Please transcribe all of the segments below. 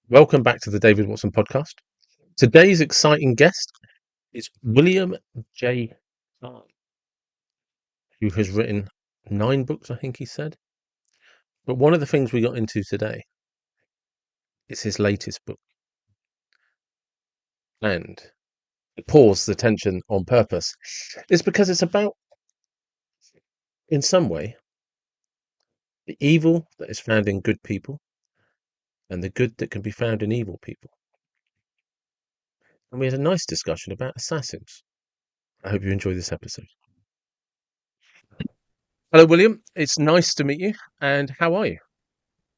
Welcome back to the David Watson podcast. Today's exciting guest is William J. Hahn, who has written 9 books, I think he said. But one of the things we got into today is his latest book. And pause the tension on purpose. It's because it's about, in some way, the evil that is found in good people and the good that can be found in evil people. And we had a nice discussion about assassins. I hope you enjoy this episode. Hello, William. It's nice to meet you. And how are you?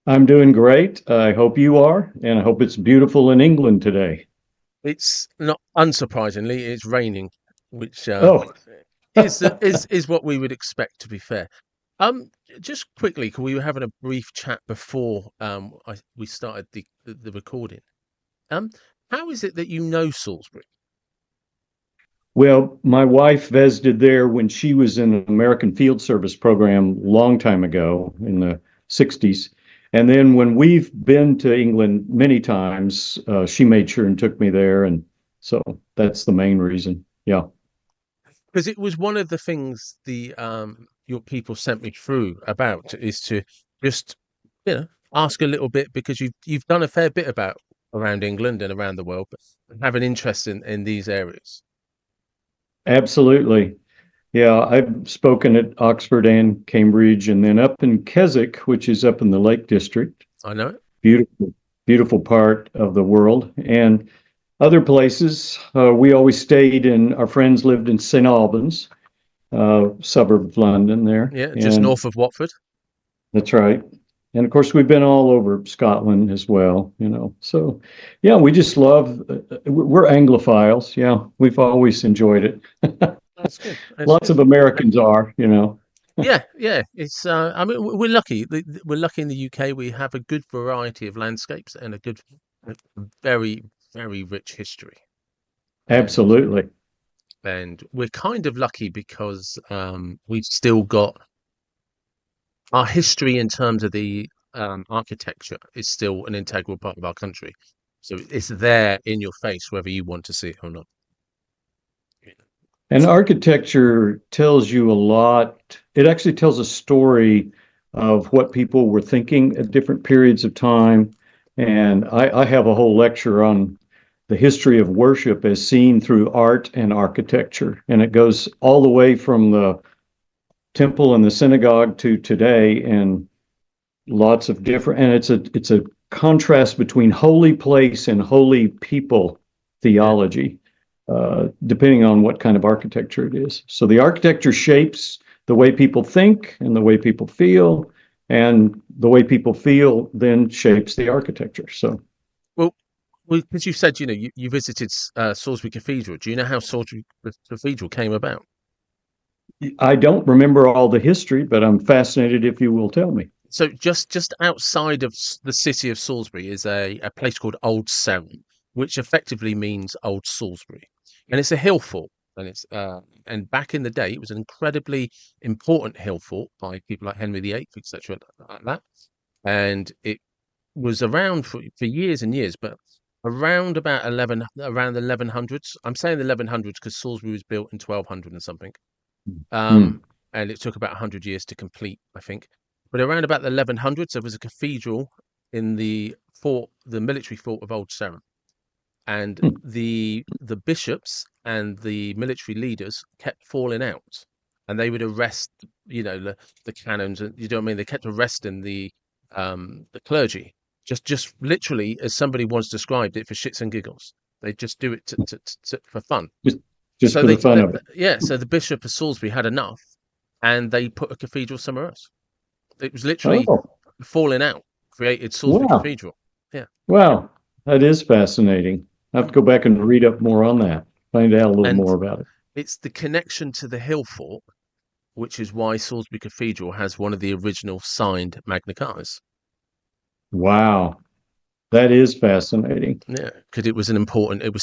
I'm doing great. I hope you are, and I hope it's beautiful in England today. It's not unsurprisingly, it's raining, which Oh, is what we would expect. To be fair, um, just quickly, 'cause we were having a brief chat before we started the recording. Um, how is it that you know Salisbury? well, my wife visited there when she was in an American Field Service program long time ago in the 60s. And then when we've been to England many times, she made sure and took me there. And so that's the main reason. Yeah, Because it was one of the things the your people sent me through about is to just ask a little bit because you've done a fair bit about around England and around the world, but have an interest in these areas. absolutely. Yeah, I've spoken at Oxford and Cambridge, and then up in Keswick, which is up in the Lake District. I know it. Beautiful, beautiful part of the world. And other places, we always stayed in, our friends lived in St. Albans, suburb of London there. Yeah, just And north of Watford. that's right. And of course, we've been all over Scotland as well. So, yeah, we just love, we're Anglophiles. Yeah, we've always enjoyed it. That's good. That's Lots good. of Americans are. Yeah, yeah. It's. I mean, we're lucky. We're lucky in the UK. We have a good variety of landscapes and a good, uh, very, very rich history. And Absolutely. we're kind of lucky because we've still got our history in terms of the architecture is still an integral part of our country. So it's there in your face, whether you want to see it or not. And architecture tells you a lot. It actually tells a story of what people were thinking at different periods of time. And I have a whole lecture on the history of worship as seen through art and architecture. And it goes all the way from the temple and the synagogue to today, and lots of different, and it's a contrast between holy place and holy people Yeah. theology, depending on what kind of architecture it is. So the architecture shapes the way people think and the way people feel, and the way people feel then shapes the architecture. So Well, because you said you visited Salisbury Cathedral. Do you know how Salisbury Cathedral came about? I don't remember all the history, but I'm fascinated if you will tell me. So just outside of the city of Salisbury is a place called Old Sarum, which effectively means Old Salisbury, and it's a hill fort. And back in the day, it was an incredibly important hill fort by people like Henry VIII, etc., like that. And it was around for years and years, but around the 1100s. I'm saying the 1100s because Salisbury was built in 1200 and something. Hmm. Um, and it took about 100 years to complete, I think. But around about the 1100s, there was a cathedral in the military fort of Old Sarum, and Hmm. the bishops and the military leaders kept falling out, and they would arrest, the canons, and you know what I mean. They kept arresting the clergy, just literally, as somebody once described it, for shits and giggles. They just do it for fun. just just So for the fun of it. yeah. So the Bishop of Salisbury had enough, and they put a cathedral somewhere else. It was literally Oh, falling out created Salisbury wow. Cathedral. Yeah, Wow, that is fascinating. I have to mm. go back and read up more on that, find out a little And more about it. it's the connection to the hill fort, which is why Salisbury Cathedral has one of the original signed Magna Cartas. Wow, that is fascinating. Yeah, because it was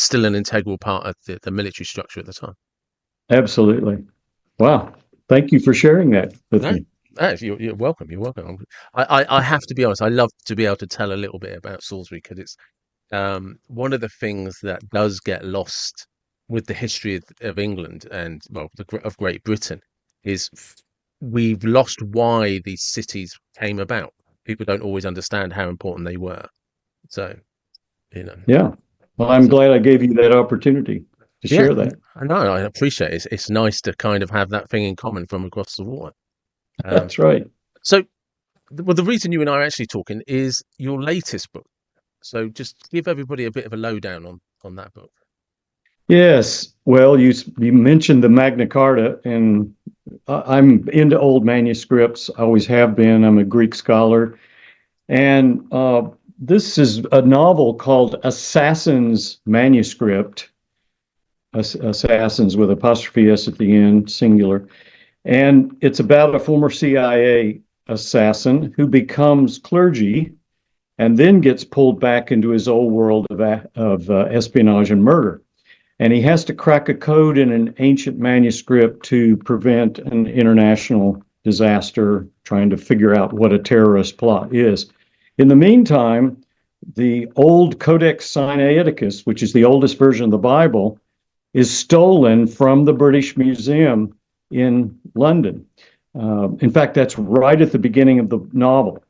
still an integral part of the military structure at the time. Absolutely. Wow. Thank you for sharing that with No, me. no, you're welcome. You're welcome. I have to be honest. I love to be able to tell a little bit about Salisbury because it's one of the things that does get lost with the history of England and, well, of Great Britain is we've lost why these cities came about. People don't always understand how important they were. So, you know, Yeah. Well, I'm so glad I gave you that opportunity to yeah, share that. I know. I appreciate it. It's nice to kind of have that thing in common from across the water. Um, That's right. so, well, the reason you and I are actually talking is your latest book. So, just give everybody a bit of a lowdown on that book. Yes. Well, you mentioned the Magna Carta, and I'm into old manuscripts. I always have been. I'm a Greek scholar, and this is a novel called Assassins Manuscript. Assassins with apostrophe s at the end, singular, and it's about a former CIA assassin who becomes clergy and then gets pulled back into his old world of espionage and murder. And he has to crack a code in an ancient manuscript to prevent an international disaster, trying to figure out what a terrorist plot is. In the meantime, the old Codex Sinaiticus, which is the oldest version of the Bible, is stolen from the British Museum in London. In fact, that's right at the beginning of the novel.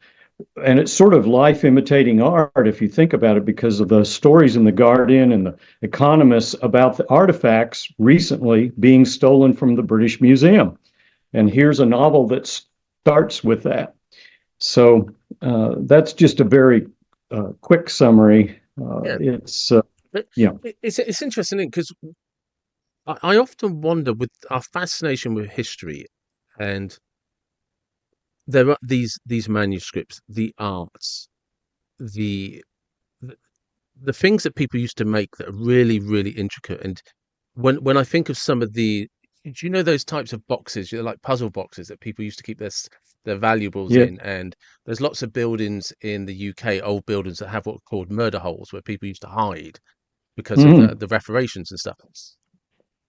And it's sort of life imitating art if you think about it, because of the stories in the Guardian and the Economist about the artifacts recently being stolen from the British Museum. And here's a novel that starts with that. So that's just a very quick summary. Yeah, But Yeah. it's interesting because I often wonder with our fascination with history, and there are these manuscripts, the arts, the the the things that people used to make that are really, really intricate. And when I think of some of do you know those types of boxes, like puzzle boxes that people used to keep their valuables Yeah. in? And there's lots of buildings in the UK, old buildings that have what are called murder holes, where people used to hide because of Mm-hmm. the reparations and stuff.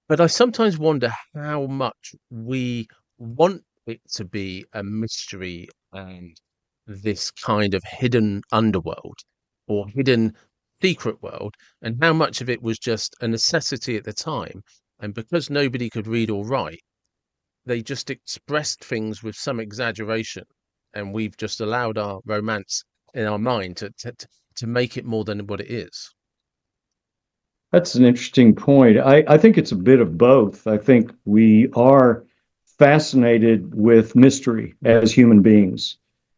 But I sometimes wonder how much we want it to be a mystery and this kind of hidden underworld or hidden secret world, and how much of it was just a necessity at the time. And because nobody could read or write, they just expressed things with some exaggeration. And we've just allowed our romance in our mind to make it more than what it is. That's an interesting point. I think it's a bit of both. I think we are fascinated with mystery as human beings.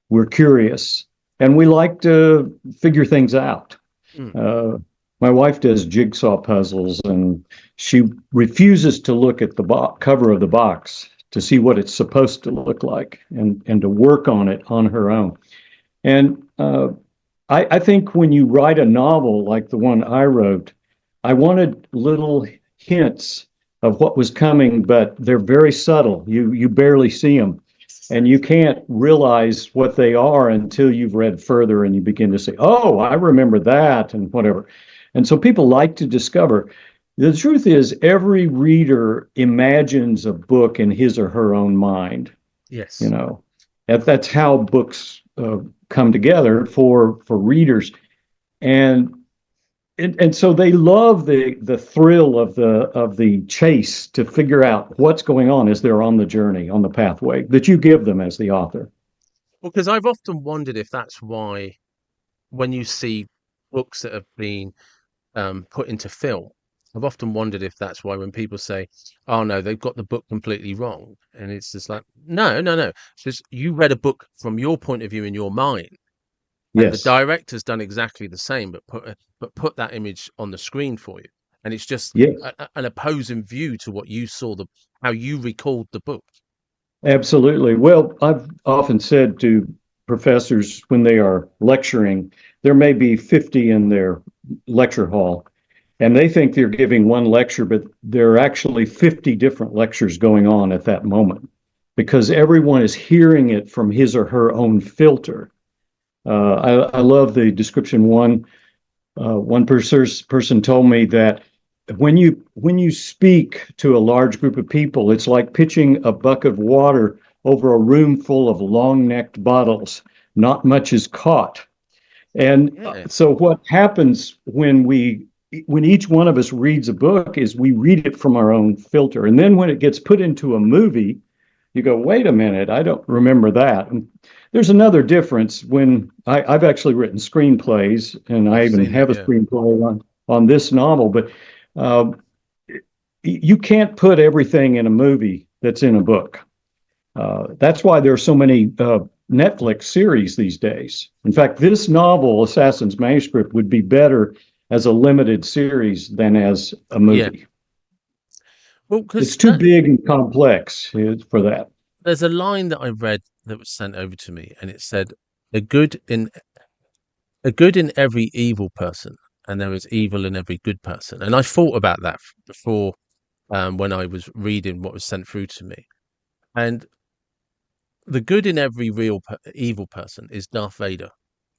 We're curious and we like to figure things out. Mm. Uh, my wife does jigsaw puzzles and she refuses to look at the cover of the box to see what it's supposed to look like and to work on it on her own. And I think when you write a novel like the one I wrote, I wanted little hints of what was coming, but they're very subtle. You barely see them, and you can't realize what they are until you've read further and you begin to say, "Oh, I remember that," and whatever. And so people like to discover. The truth is, every reader imagines a book in his or her own mind. You Yes. know, that's how books come together for readers, and so they love the thrill of the chase to figure out what's going on as they're on the journey, on the pathway that you give them as the author. Well, because I've often wondered if that's why when you see books that have been put into film, I've often wondered if that's why when people say, "Oh no, they've got the book completely wrong," and it's just like, no, no, no. It's just you read a book from your point of view in your mind, and the Yes, director's done exactly the same, but put that image on the screen for you, and it's just yes, an opposing view to what you saw how you recalled the book. absolutely. Well, I've often said to professors when they are lecturing, there may be 50 in their lecture hall, and they think they're giving one lecture, but there are actually 50 different lectures going on at that moment because everyone is hearing it from his or her own filter. I love the description. One person told me that when you speak to a large group of people, it's like pitching a bucket of water over a room full of long-necked bottles. Not much is caught. And Yeah. so what happens when each one of us reads a book is we read it from our own filter. And then when it gets put into a movie, you go, wait a minute, I don't remember that. And there's another difference when I've actually written screenplays, and I I've even seen it. have a Yeah. screenplay on this novel, but uh, you can't put everything in a movie that's in a book. That's why there are so many Netflix series these days. In fact, this novel, Assassin's Manuscript, would be better as a limited series than as a Yeah. movie. Well, It's because too that big and complex for that. there's a line that I read that was sent over to me, and it said, "A good in a good in every evil person, and there is evil in every good person." And I thought about that before, when I was reading what was sent through to me. And the good in every evil person is Darth Vader,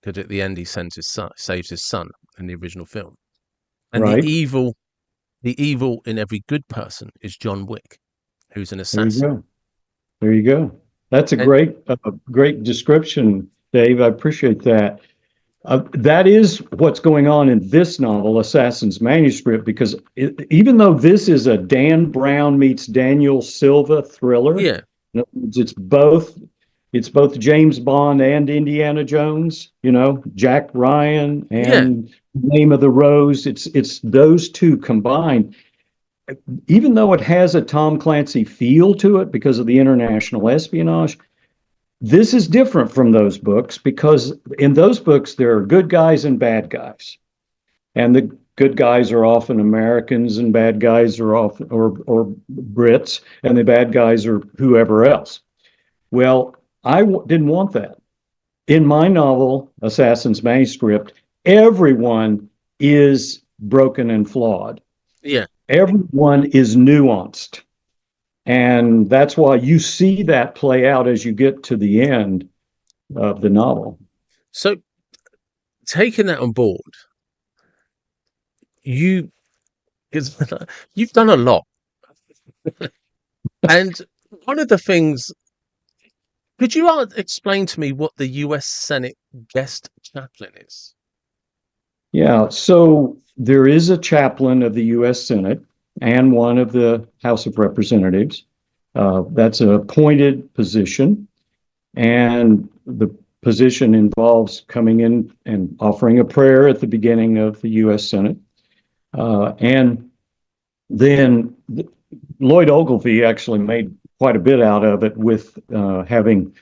because at the end he sends his son, saves his son in the original film. And Right. the evil in every good person is John Wick, who's an There you assassin. go. There you go. That's a And great description, Dave. I appreciate that. That is what's going on in this novel, Assassin's Manuscript, because even though this is a Dan Brown meets Daniel Silva thriller, yeah, in other words, it's both James Bond and Indiana Jones, Jack Ryan yeah, and Name of the Rose. It's those two combined. Even though it has a Tom Clancy feel to it because of the international espionage, this is different from those books because in those books there are good guys and bad guys, and the good guys are often Americans, and bad guys are often or Brits, and the bad guys are whoever else. Well, didn't want that. In my novel, Assassin's Manuscript, everyone is broken and flawed. yeah. Everyone is nuanced. And that's why you see that play out as you get to the end of the novel. So taking that on board, you because you've done a lot, and one of the things. Could you explain to me what the U.S. Senate guest chaplain is? Yeah, so there is a chaplain of the U.S. Senate and one of the House of Representatives. That's an appointed position, and the position involves coming in and offering a prayer at the beginning of the U.S. Senate. And then Lloyd Ogilvy actually made quite a bit out of it with having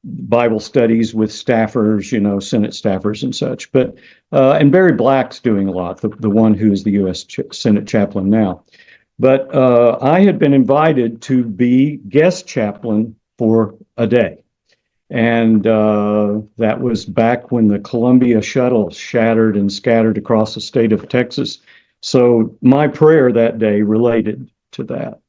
Bible studies with staffers, Senate staffers and such. But and Barry Black's doing a lot, the one who is the U.S. Senate chaplain now. But I had been invited to be guest chaplain for a day. And that was back when the Columbia shuttle shattered and scattered across the state of Texas. So my prayer that day related to that.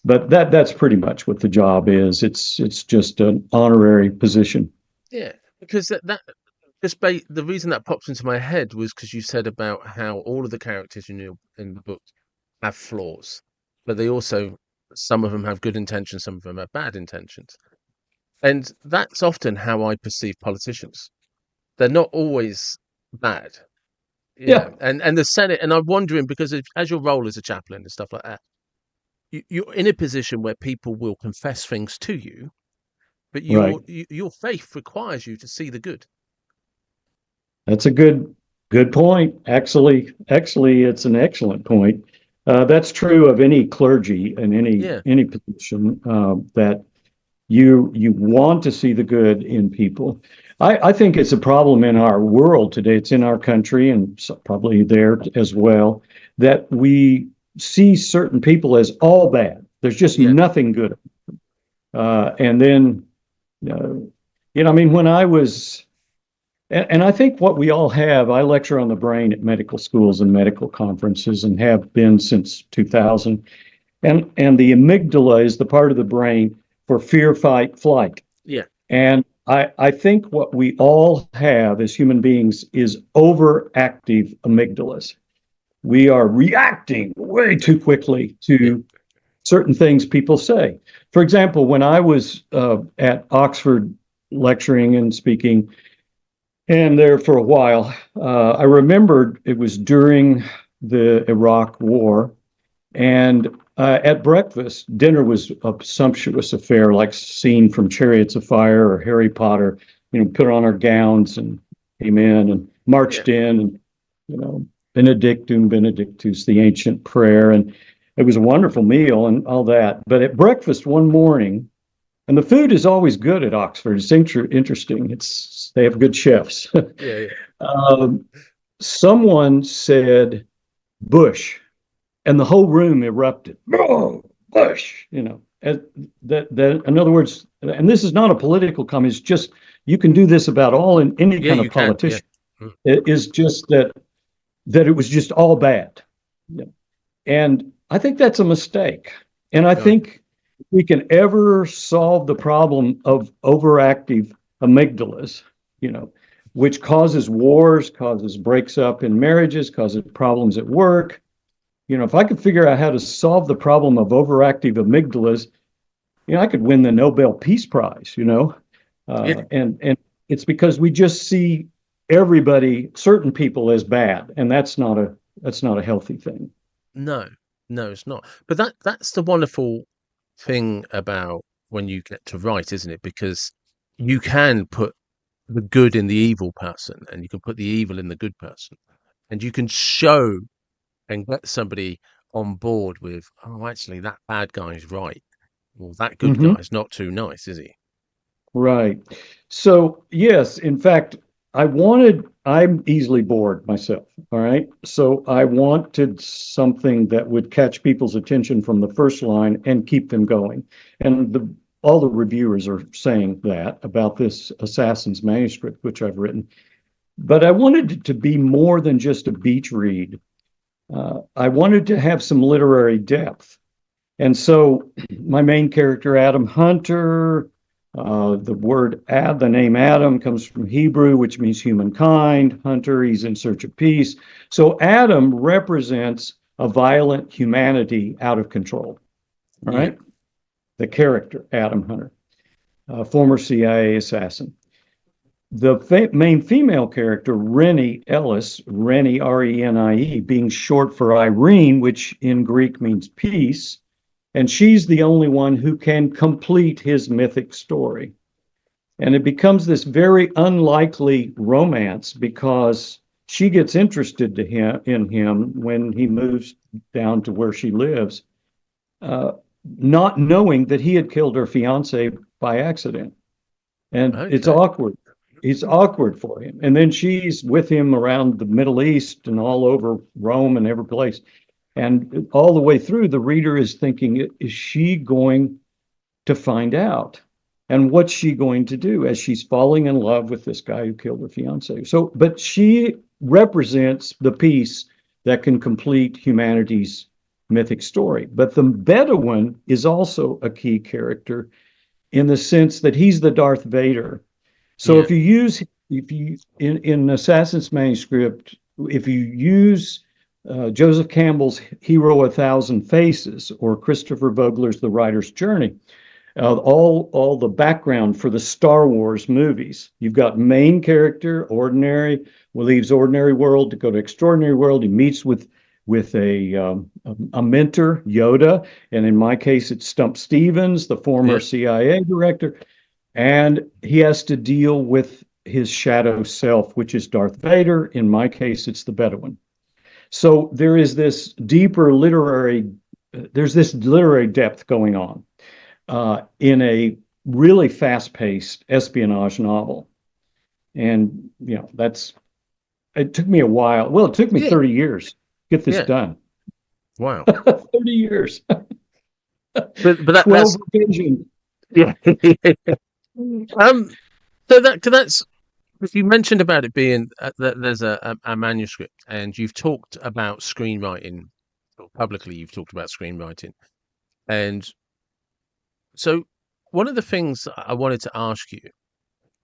But that's pretty much what the job is. It's just an honorary position. Yeah, because that the reason that popped into my head was because you said about how all of the characters in the book have flaws, but they also some of them have good intentions, some of them have bad intentions, and that's often how I perceive politicians. They're not always bad, Yeah, and the Senate. And I'm wondering because as your role as a chaplain and stuff like that, you're in a position where people will confess things to you, but right. your faith requires you to see the good. That's a good point. Actually, it's an excellent point. That's true of any clergy and any Yeah, any position that you want to see the good in people. I think it's a problem in our world today. It's in our country and probably there as well that we see certain people as all bad. There's just yeah, nothing good. And then, uh, I mean, when I was, and I think what we all have, I lecture on the brain at medical schools and medical conferences and have been since 2000. And the amygdala is the part of the brain for fear, fight, flight. yeah, And I think what we all have as human beings is overactive amygdalas. We are reacting way too quickly yeah, to certain things people say. For example, when I was at Oxford lecturing and speaking, And there for a while. I remembered it was during the Iraq War, and at breakfast, dinner was a sumptuous affair, like scene from Chariots of Fire or Harry Potter. Put on our gowns and came in and Yeah, marched in, and you know, Benedictum Benedictus, the ancient prayer, and it was a wonderful meal and all that. But at breakfast one morning, and the food is always good at Oxford. It's interesting. They have good chefs. yeah, yeah. um, Someone said Bush, and the whole room erupted. Oh, Bush, in other words, and this is not a political comment. It's just you can do this about any Yeah, kind of you can. Yeah. politician. Mm. It is just that it was just all bad. Yeah. And I think that's a mistake. And I No, think if we can ever solve the problem of overactive amygdalas, you know, which causes wars, causes breaks up in marriages, causes problems at work. If I could figure out how to solve the problem of overactive amygdalas, I could win the Nobel Peace Prize, yeah, and it's because we just see certain people as bad, and that's not a healthy thing. no, no, it's not. But that's the wonderful thing about when you get to write, isn't it? Because you can put the good in the evil person, and you can put the evil in the good person, and you can show and get somebody on board with, oh, actually, that bad guy's right. Well, that good Hmm. guy's not too nice, is he? Right. So, yes, in fact, I'm easily bored myself. All right. So I wanted something that would catch people's attention from the first line and keep them going. And all the reviewers are saying that about this Assassin's Manuscript, which I've written. But I wanted it to be more than just a beach read. I wanted to have some literary depth. And so my main character, Adam Hunter, the name Adam comes from Hebrew, which means humankind. Hunter, he's in search of peace. So Adam represents a violent humanity out of control. All Yeah, right. The character, Adam Hunter, former CIA assassin. The main female character, Rennie Ellis, Rennie, Renie, being short for Irene, which in Greek means peace, and she's the only one who can complete his mythic story. And it becomes this very unlikely romance because she gets interested in him when he moves down to where she lives, uh, not knowing that he had killed her fiance by accident. And it's okay. awkward. It's awkward for him. And then she's with him around the Middle East and all over Rome and every place. And all the way through, the reader is thinking, is she going to find out? And what's she going to do as she's falling in love with this guy who killed her fiance? So, but she represents the piece that can complete humanity's mythic story. But the Bedouin is also a key character in the sense that he's the Darth Vader. So Yeah, if you in Assassin's Manuscript, if you use Joseph Campbell's Hero A Thousand Faces or Christopher Vogler's The Writer's Journey, all the background for the Star Wars movies. You've got main character, ordinary, leaves ordinary world to go to extraordinary world. He meets with a mentor, Yoda, and in my case, it's Stump Stevens, the former yeah, CIA director, and he has to deal with his shadow self, which is Darth Vader. In my case, it's the Bedouin. So there's this literary depth going on in a really fast-paced espionage novel. And it took me a while. Well, it took me yeah, 30 years to get this yeah. done. Wow. 30 years, But 12 that's revisions. yeah. um. So that's if you mentioned about it being that there's a manuscript, and you've talked about screenwriting or publicly. You've talked about screenwriting, and so one of the things I wanted to ask you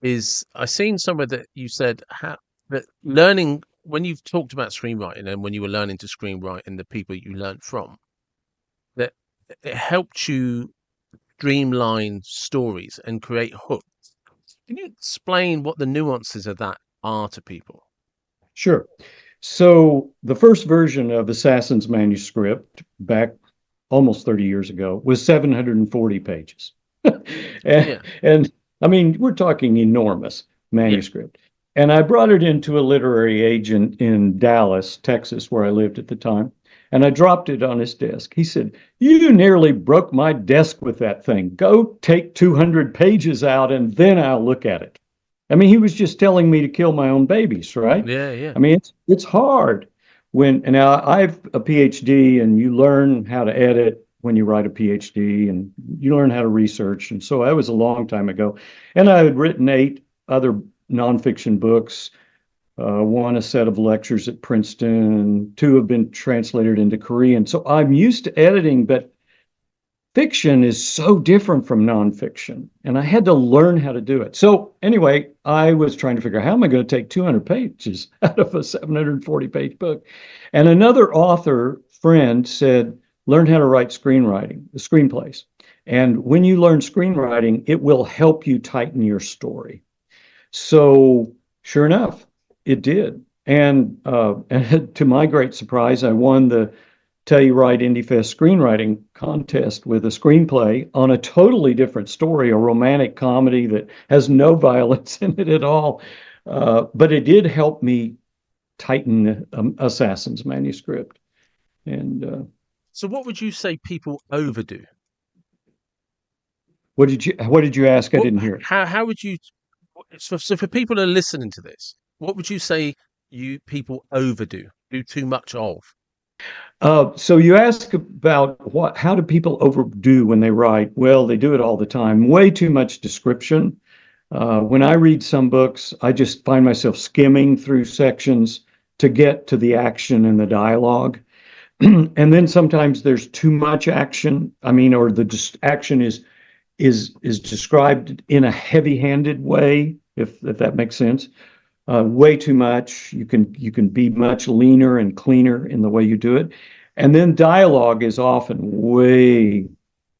is I seen somewhere that you said that learning when you've talked about screenwriting and when you were learning to screenwrite and the people you learned from that it helped you streamline stories and create hooks. Can you explain what the nuances of that are to people? Sure. So the first version of Assassin's Manuscript back almost 30 years ago was 740 pages. and, Yeah, and I mean, we're talking enormous yeah, manuscript. And I brought it into a literary agent in Dallas, Texas, where I lived at the time. And I dropped it on his desk. He said, "You nearly broke my desk with that thing. Go take 200 pages out and then I'll look at it." I mean, he was just telling me to kill my own babies, right? yeah, yeah. I mean, it's hard when, and now I have a PhD, and you learn how to edit when you write a PhD, and you learn how to research. And so that was a long time ago. And I had written 8 other nonfiction books, one a set of lectures at Princeton, and 2 have been translated into Korean. So I'm used to editing, but fiction is so different from nonfiction, and I had to learn how to do it. So anyway, I was trying to figure out how am I going to take 200 pages out of a 740-page book. And another author friend said, learn how to write screenplays. And when you learn screenwriting, it will help you tighten your story. So sure enough, it did. And to my great surprise, I won the Telluride Indie Fest screenwriting contest with a screenplay on a totally different story, a romantic comedy that has no violence in it at all. But it did help me tighten Assassin's Manuscript. And So, what would you say people overdo? what did you ask? I What, didn't hear it. how would you? So, for people that are listening to this, what would you say you people overdo, do too much of? So you ask about how do people overdo when they write? Well, they do it all the time. Way too much description. When I read some books, I just find myself skimming through sections to get to the action and the dialogue. And then sometimes there's too much action. I mean, or the action is described in a heavy-handed way, if that makes sense. Way too much. You can be much leaner and cleaner in the way you do it. And then dialogue is often way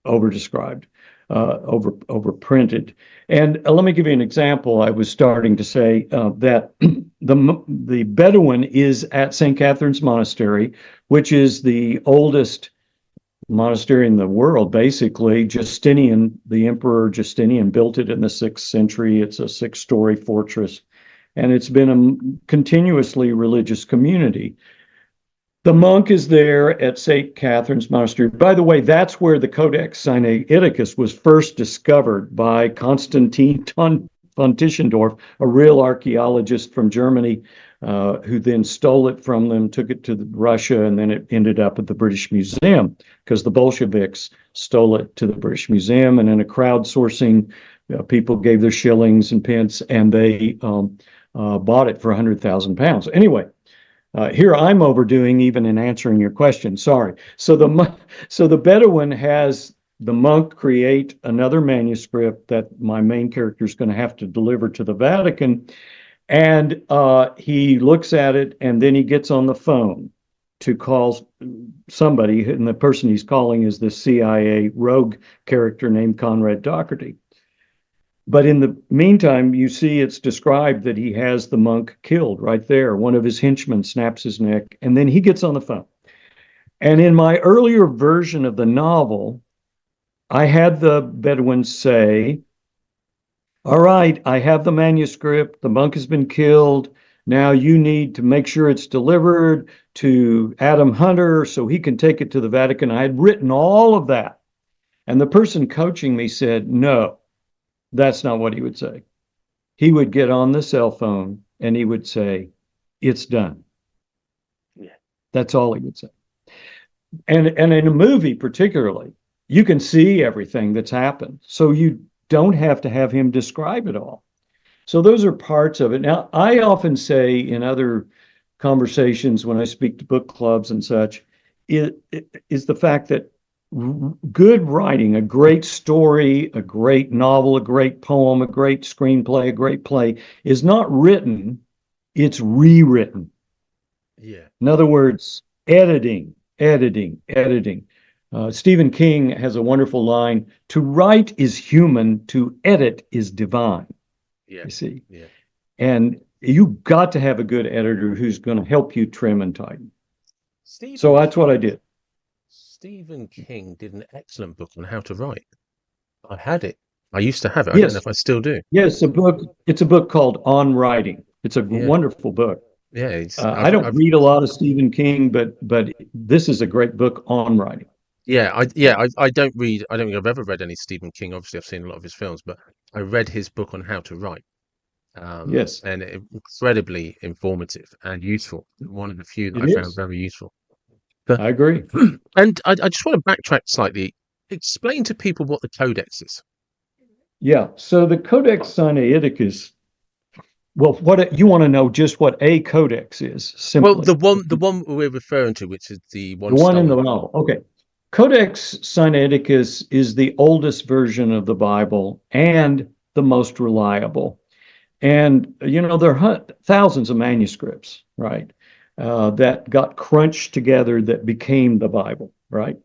over described, over printed. And let me give you an example. I was starting to say that the Bedouin is at St. Catherine's Monastery, which is the oldest monastery in the world, basically. Justinian, the Emperor Justinian, built it in the 6th century. It's a 6-story fortress, and it's been a continuously religious community. The monk is there at St. Catherine's Monastery. By the way, that's where the Codex Sinaiticus was first discovered by Constantine von Tischendorf, a real archaeologist from Germany, who then stole it from them, took it to Russia, and then it ended up at the British Museum because the Bolsheviks stole it to the British Museum. And in a crowdsourcing, people gave their shillings and pence, and they bought it for £100,000. Anyway, here I'm overdoing even in answering your question. Sorry. So the Bedouin has the monk create another manuscript that my main character is going to have to deliver to the Vatican, and he looks at it, and then he gets on the phone to call somebody, and the person he's calling is the CIA rogue character named Conrad Doherty. But in the meantime, you see it's described that he has the monk killed right there. One of his henchmen snaps his neck, and then he gets on the phone. And in my earlier version of the novel, I had the Bedouin say, all right, I have the manuscript. The monk has been killed. Now you need to make sure it's delivered to Adam Hunter so he can take it to the Vatican. I had written all of that. And the person coaching me said, no, that's not what he would say. He would get on the cell phone and he would say, it's done. Yeah. That's all he would say. And in a movie, particularly, you can see everything that's happened. So you don't have to have him describe it all. So those are parts of it. Now, I often say in other conversations when I speak to book clubs and such, it is the fact that good writing, a great story, a great novel, a great poem, a great screenplay, a great play is not written, it's rewritten. Yeah. In other words, editing, editing, editing. Stephen King has a wonderful line: to write is human, to edit is divine. Yeah. You see, Yeah. and you got to have a good editor who's going to help you trim and tighten. So Stephen that's what I King. did. Stephen King did an excellent book on how to write. I had it. I used to have it. I don't know Yes, if I still do. yes, a book. It's a book called On Writing. It's a Yeah, wonderful book. yeah. I don't read a lot of Stephen King, but this is a great book on writing. I don't read. I don't think I've ever read any Stephen King. Obviously, I've seen a lot of his films, but I read his book on how to write, Yes, incredibly informative and useful. One of the few that it I found is. very useful. But I agree. and I just want to backtrack slightly. Explain to people what the codex is. Yeah. So the Codex Sinaiticus. Well, what you want to know just what a codex is, Well, simply. the one we're referring to, which is the The one one in stolen. the novel. Okay. Codex Sinaiticus is the oldest version of the Bible and the most reliable. And, there are thousands of manuscripts, right, that got crunched together that became the Bible, right?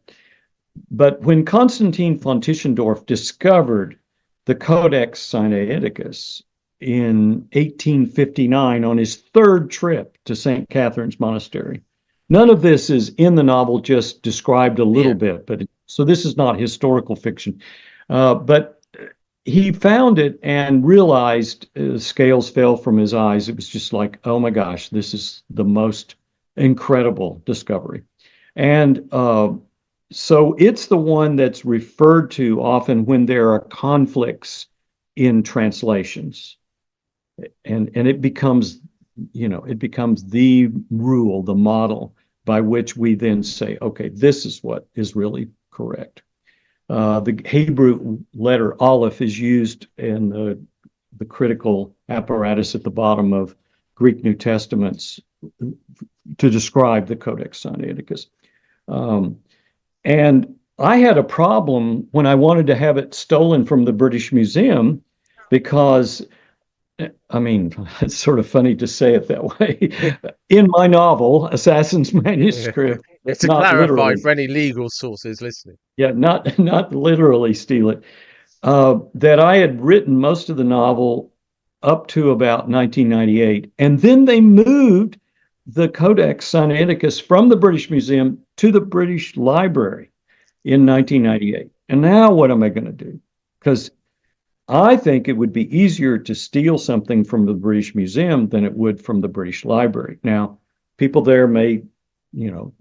But when Constantine von Tischendorf discovered the Codex Sinaiticus in 1859 on his third trip to St. Catherine's Monastery, none of this is in the novel, just described a little Yeah, bit. But so this is not historical fiction. But he found it and realized scales fell from his eyes. It was just like, oh my gosh, this is the most incredible discovery. And so it's the one that's referred to often when there are conflicts in translations. And it becomes the rule, the model by which we then say, okay, this is what is really correct. The Hebrew letter Aleph is used in the critical apparatus at the bottom of Greek New Testaments to describe the Codex Sinaiticus. Um, and I had a problem when I wanted to have it stolen from the British Museum because, I mean, it's sort of funny to say it that way. In my novel, Assassin's Manuscript, yeah. To not clarify literally, for any legal sources listening. yeah, not literally steal it, that I had written most of the novel up to about 1998, and then they moved the Codex Sinaiticus from the British Museum to the British Library in 1998. And now what am I going to do? Because I think it would be easier to steal something from the British Museum than it would from the British Library. Now, people there may, you know,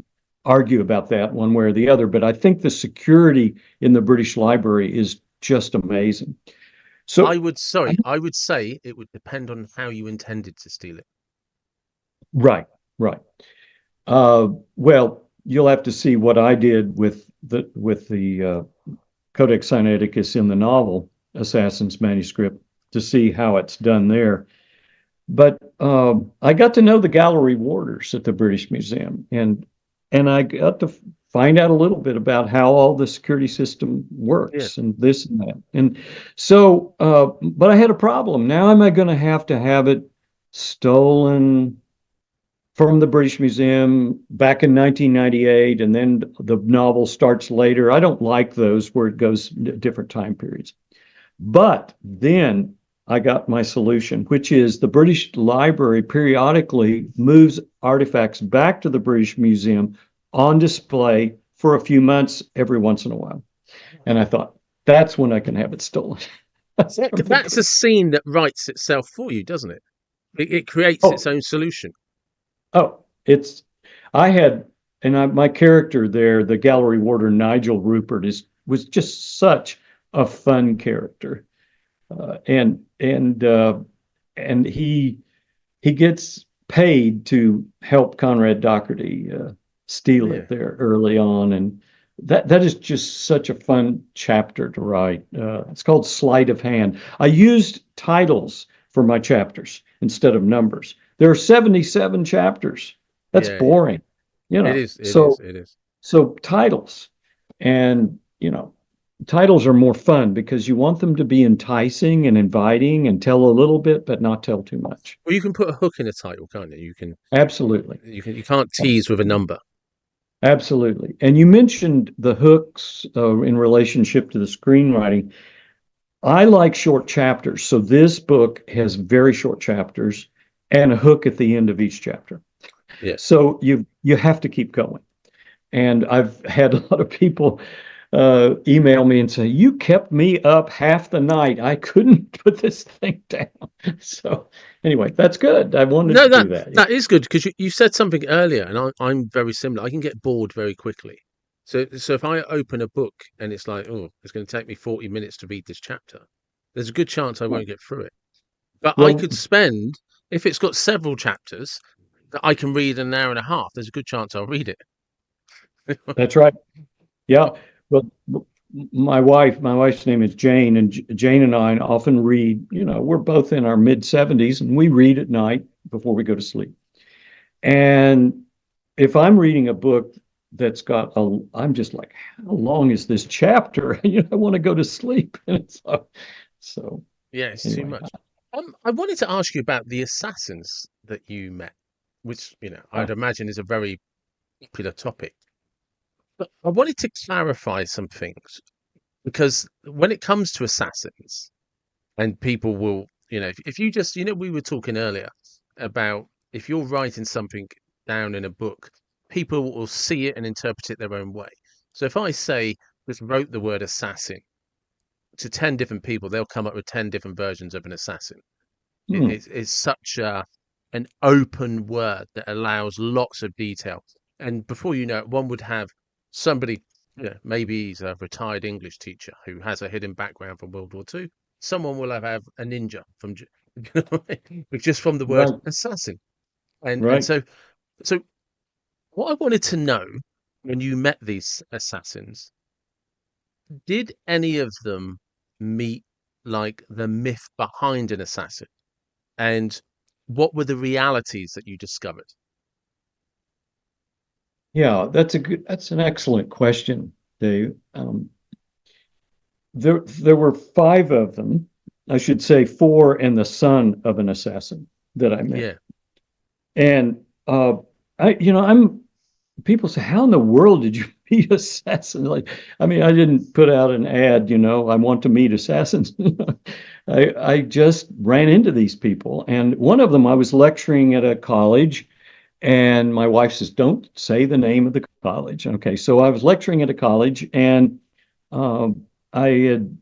argue about that one way or the other, but I think the security in the British Library is just amazing. So, I would say it would depend on how you intended to steal it. right, right. Well, you'll have to see what I did with the Codex Sinaiticus in the novel Assassin's Manuscript to see how it's done there. But I got to know the gallery warders at the British Museum, and I got to find out a little bit about how all the security system Yeah. works and this and that. And so, but I had a problem. Now, am I going to have it stolen from the British Museum back in 1998, and then the novel starts later? I don't like those where it goes different time periods. But then I got my solution, which is the British Library periodically moves artifacts back to the British Museum on display for a few months every once in a while. And I thought, that's when I can have it stolen. That's a scene that writes itself for you, doesn't it? It creates its Oh, own solution. oh, it's, I had, and my character there, the gallery warder, Nigel Rupert, was just such a fun character. Uh, and, and, uh, and he gets paid to help Conrad Doherty steal Yeah. it there early on, and that is just such a fun chapter to write. It's called Sleight of Hand. I used titles for my chapters instead of numbers. There are 77 chapters. That's Yeah, yeah. boring, you It know. is, it is, So it is. so titles, and titles are more fun because you want them to be enticing and inviting and tell a little bit, but not tell too much. Well, you can put a hook in a title, can't you? Absolutely. You can't tease with a number. Absolutely. And you mentioned the hooks in relationship to the screenwriting. I like short chapters. So this book has very short chapters. and a hook at the end of each chapter. Yeah. So you have to keep going. And I've had a lot of people email me and say, "You kept me up half the night. I couldn't put this thing down." So anyway, that's good. I wanted No, to that do that. that is good because you said something earlier, and I'm very similar. I can get bored very quickly. So if I open a book and it's like, oh, it's going to take me 40 minutes to read this chapter, there's a good chance I won't get through it. But I Well, could spend, if it's got several chapters that I can read in an hour and a half, there's a good chance I'll read it. that's right. Yeah. Well, my wife's name is Jane, and Jane and I often read. We're both in our mid 70s, and we read at night before we go to sleep. And if I'm reading a book that's I'm just like, how long is this chapter? I want to go to sleep. And so Yeah, it's too anyway, much. I wanted to ask you about the assassins that you met, which, uh, I'd imagine is a very popular topic. But I wanted to clarify some things because when it comes to assassins, and people will, if you just, we were talking earlier about if you're writing something down in a book, people will see it and interpret it their own way. So if I say, just wrote the word assassin to 10 different people, they'll come up with 10 different versions of an assassin. hmm, It's such an open word that allows lots of detail. And before you know it, one would have somebody, maybe he's a retired English teacher who has a hidden background from World War II. Someone will have a ninja from just from the word right, assassin. And right. so what I wanted to know when you met these assassins, did any of them meet like the myth behind an assassin? And what were the realities that you discovered? Yeah, that's an excellent question, Dave. There were five of them. I should say four and the son of an assassin that I met. Yeah. And I'm people say, "How in the world did you meet assassins?" Like, I mean, I didn't put out an ad, I want to meet assassins. I just ran into these people, and one of them I was lecturing at a college, and my wife says, "Don't say the name of the college." Okay, so I was lecturing at a college, and I had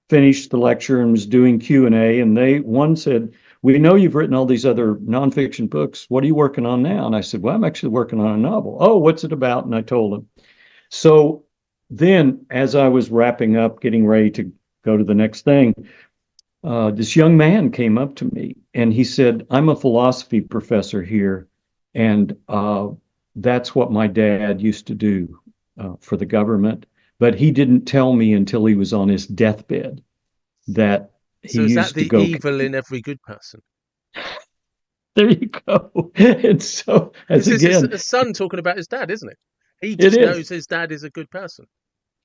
finished the lecture and was doing Q&A, and one said, "We know you've written all these other nonfiction books. What are you working on now?" And I said, "Well, I'm actually working on a novel." "Oh, what's it about?" And I told him. So then, as I was wrapping up, getting ready to go to the next thing, this young man came up to me and he said, "I'm a philosophy professor here, and that's what my dad used to do for the government. But he didn't tell me until he was on his deathbed that he So is that used to the go." evil in every good person? There you go. And so, as Because this is again, a son talking about his dad, isn't it? He it just knows is. his dad is a good person.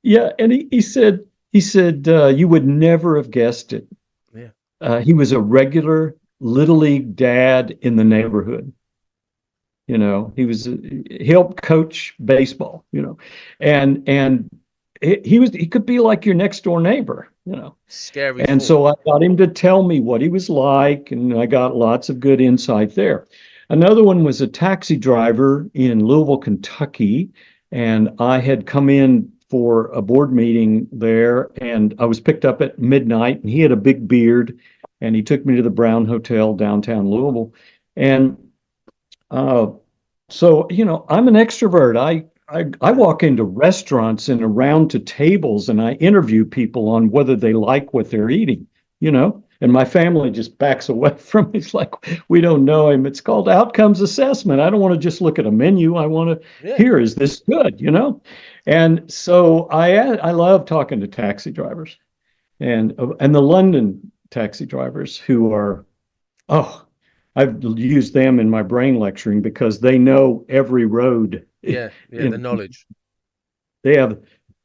Yeah. And he said, you would never have guessed it. Yeah. He was a regular little league dad in the neighborhood. He helped coach baseball, and he could be like your next door neighbor. Scary And thought. so I got him to tell me what he was like, and I got lots of good insight there. Another one was a taxi driver in Louisville, Kentucky, and I had come in for a board meeting there, and I was picked up at midnight, and he had a big beard, and he took me to the Brown Hotel downtown Louisville. And uh, so, I'm an extrovert. I Yeah. walk into restaurants and around to tables and I interview people on whether they like what they're eating, and my family just backs away from me. It's like, we don't know him. It's called outcomes assessment. I don't want to just look at a menu. I want to Yeah. hear, is this good? And so I love talking to taxi drivers and the London taxi drivers who are, oh, I've used them in my brain lecturing because they know every road. Yeah. Yeah. The In knowledge. They have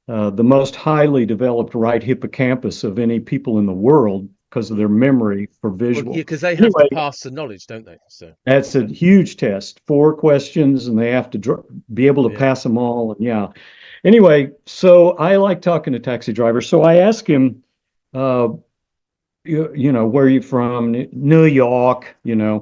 the most highly developed right hippocampus of any people in the world because of Mm. their memory for Well, yeah, visual. because they have to Anyway, pass the knowledge, don't they? So, that's a huge test. Four questions, and they have to be able to yeah. pass them all. And yeah. Anyway, so I like talking to taxi drivers. So I asked him, uh, where are you from? New York,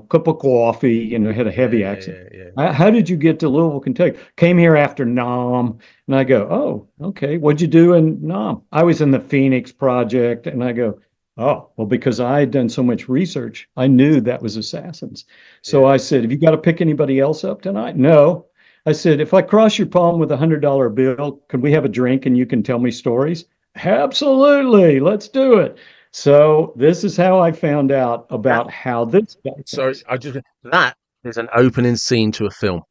cup of coffee, had a Yeah, heavy yeah, accent. yeah, yeah, How did you get to Louisville, Kentucky? Came here after Nam. And I go, oh, okay. What'd you do in Nam? I was in the Phoenix Project. And I go, oh, well, because I had done so much research, I knew that was Assassins. So yeah. I said, have you got to pick anybody else up tonight? No. I said, if I cross your palm with $100 bill, can we have a drink and you can tell me stories? Absolutely. Let's do it. So this is how I found out That, about how this guy sorry, thinks. that is an opening scene to a film.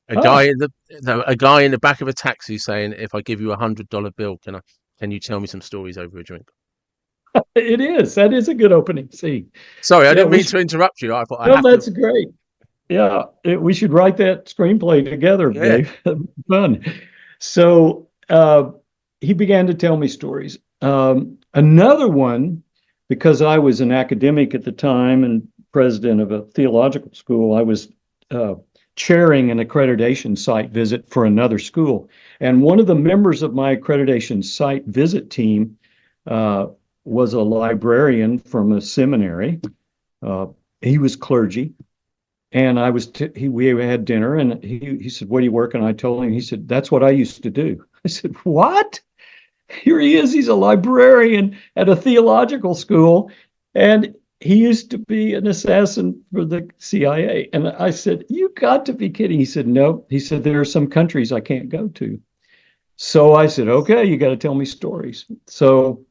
A guy Ah, in a guy in the back of a taxi saying, "If I give you $100 bill, can you tell me some stories over a drink?" it is. That is a good opening scene. Sorry, I Yeah, didn't we mean should. to interrupt you. I thought I No, have to. that's great. Yeah, we should write that screenplay together, Yeah, Dave. Fun. So he began to tell me stories. Another one, because I was an academic at the time and president of a theological school, I was uh, chairing an accreditation site visit for another school. And one of the members of my accreditation site visit team uh, was a librarian from a seminary. Uh, he was clergy, and we had dinner, and he said, "What do you work?" And I told him. He said, "That's what I used to do." I said, "What?" Here he is. He's a librarian at a theological school, and he used to be an assassin for the CIA. And I said, "You got to be kidding." He said, "No." He said, "There are some countries I can't go to." So I said, "Okay, you got to tell me stories." So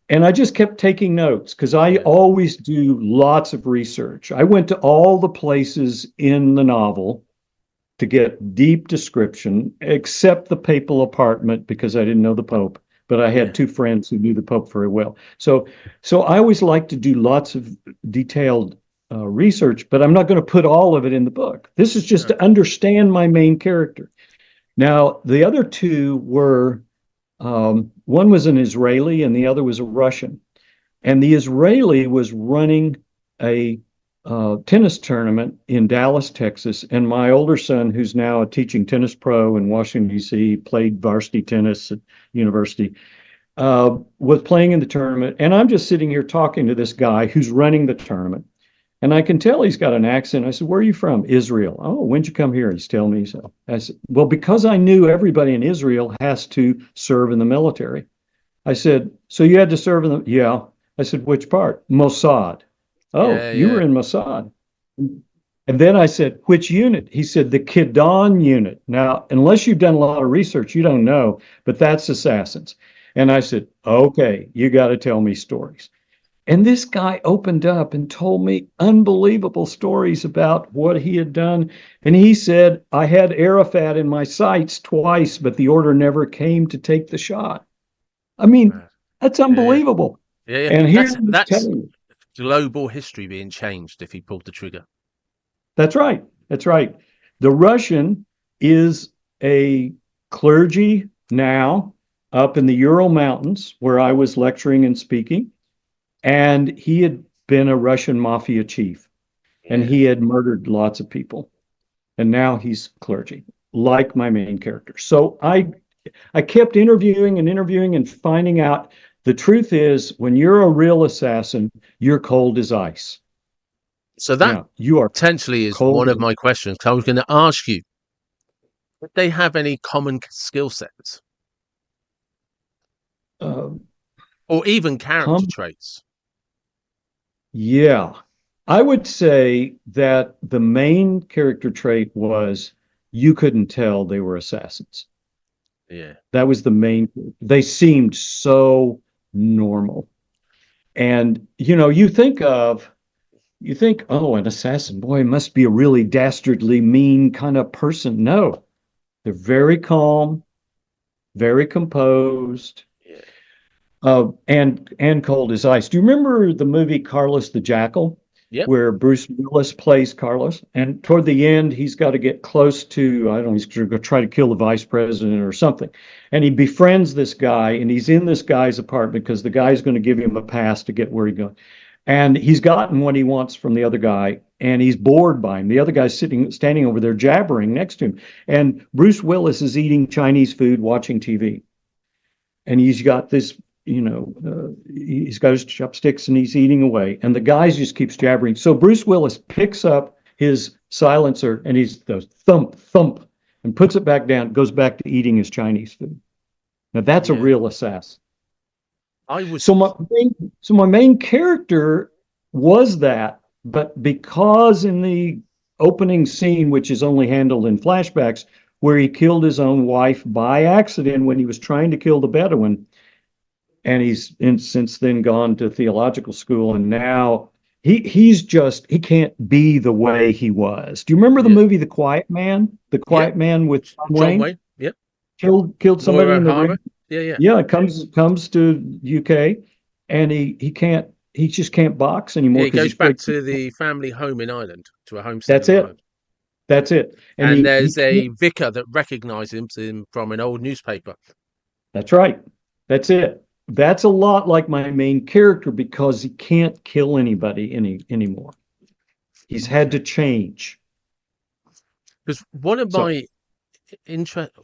and I just kept taking notes because I yeah, always do lots of research. I went to all the places in the novel to get deep description, except the papal apartment because I didn't know the Pope, but I had yeah, two friends who knew the Pope very well. So I always like to do lots of detailed research, but I'm not going to put all of it in the book. This is just no, to understand my main character. Now, the other two were one was an Israeli and the other was a Russian. And the Israeli was running a tennis tournament in Dallas, Texas. And my older son, who's now a teaching tennis pro in Washington, D.C., played varsity tennis at university, was playing in the tournament. And I'm just sitting here talking to this guy who's running the tournament. And I can tell he's got an accent. I said, "Where are you from?" "Israel." "Oh, when'd you come here?" He's telling me. So I said, "Well, because I knew everybody in Israel has to serve in the military." I said, "So you had to serve in the?" "Yeah." I said, "Which part?" "Mossad." "Oh, yeah, you yeah. were in Mossad." And then I said, "Which unit?" He said, "The Kidon unit." Now, unless you've done a lot of research, you don't know, but that's Assassins. And I said, "Okay, you got to tell me stories." And this guy opened up and told me unbelievable stories about what he had done. And he said, "I had Arafat in my sights twice, but the order never came to take the shot." I mean, Wow. that's Yeah, yeah, unbelievable. yeah, yeah. And here he's That's telling you. global history being changed if he pulled the trigger. That's right. That's right. The Russian is a clergy now up in the Ural Mountains where I was lecturing and speaking. And he had been a Russian mafia chief and Yeah. he had murdered lots of people. And now he's clergy, like my main character. So I kept interviewing and finding out the truth is when you're a real assassin, you're cold as ice. So that Yeah, you are potentially is cold one as of my questions. I was going to ask you, did they have any common skill sets uh, or even character come. traits? Yeah, I would say that the main character trait was you couldn't tell they were assassins. Yeah. That was the main. They seemed so normal. And you think, oh, an assassin, boy, must be a really dastardly, mean kind of person. No, they're very calm, very composed, Yeah. and cold as ice. Do you remember the movie Carlos the Jackal, Yep. where Bruce Willis plays Carlos? And toward the end, he's got to get close to, I don't know, he's going to try to kill the vice president or something. And he befriends this guy, and he's in this guy's apartment because the guy's going to give him a pass to get where he goes. And he's gotten what he wants from the other guy, and he's bored by him. The other guy's standing over there jabbering next to him. And Bruce Willis is eating Chinese food, watching TV. And he's got this he's got his chopsticks and he's eating away, and the guy just keeps jabbering. So Bruce Willis picks up his silencer and he's goes thump thump and puts it back down, goes back to eating his Chinese food. Now that's a Yeah. real assassin. I was So my main character was that, but because in the opening scene, which is only handled in flashbacks, where he killed his own wife by accident when he was trying to kill the Bedouin, and since then gone to theological school, and now he can't be the way he was. Do you remember the yeah. movie The Quiet Man? The Yeah. Quiet Man with John John Wayne Wayne. Yep. killed Lawyer somebody in the O'Hara. ring. Yeah, yeah. Yeah, comes to UK, and he just can't box Yeah, anymore he because goes he's back afraid. to the family home in Ireland, to a homestead That's in it. Ireland. That's it. And And he there's a can't. vicar that recognizes him from an old newspaper. That's right. That's it. That's a lot like my main character because he can't kill anybody anymore. He's had to Okay. change. Because one of So my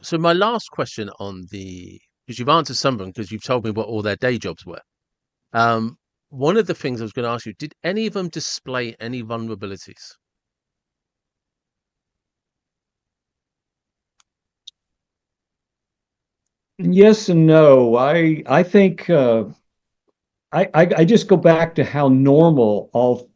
so my last question on because you've answered some of them because you've told me what all their day jobs were. Um, one of the things I was going to ask you, did any of them display any vulnerabilities? yes and no. I think I just go back to how normal all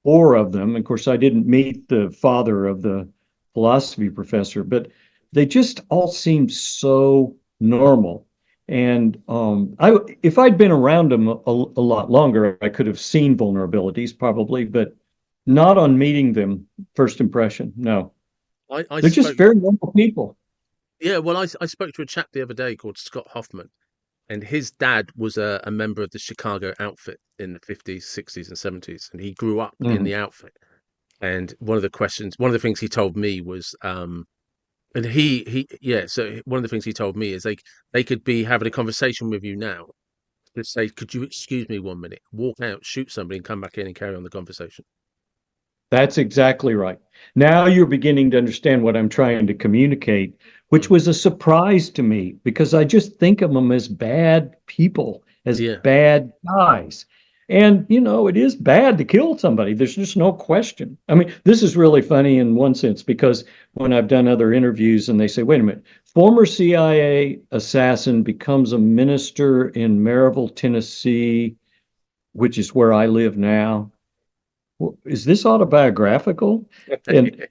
four of them. Of course, I didn't meet the father of the philosophy professor, but they just all seemed so normal. And if I'd been around them a lot longer, I could have seen vulnerabilities probably, but not on meeting them first impression. No, I they're just spoke, very normal people. yeah, well, I spoke to a chap the other day called Scott Hoffman, and his dad was a member of the Chicago outfit in the 50s, 60s, and 70s, and he grew up in Mhm. the outfit. And one of the things he told me was, and yeah, so one of the things he told me is they could be having a conversation with you now. Just say, could you excuse me 1 minute? Walk out, shoot somebody, and come back in and carry on the conversation. That's exactly right. Now you're beginning to understand what I'm trying to communicate, which Mm. was a surprise to me because I just think of them as bad people, as Yeah, bad guys. And, it is bad to kill somebody. There's just no question. I mean, this is really funny in one sense because when I've done other interviews and they say, wait a minute, former CIA assassin becomes a minister in Maryville, Tennessee, which is where I live now. Well, is this autobiographical? And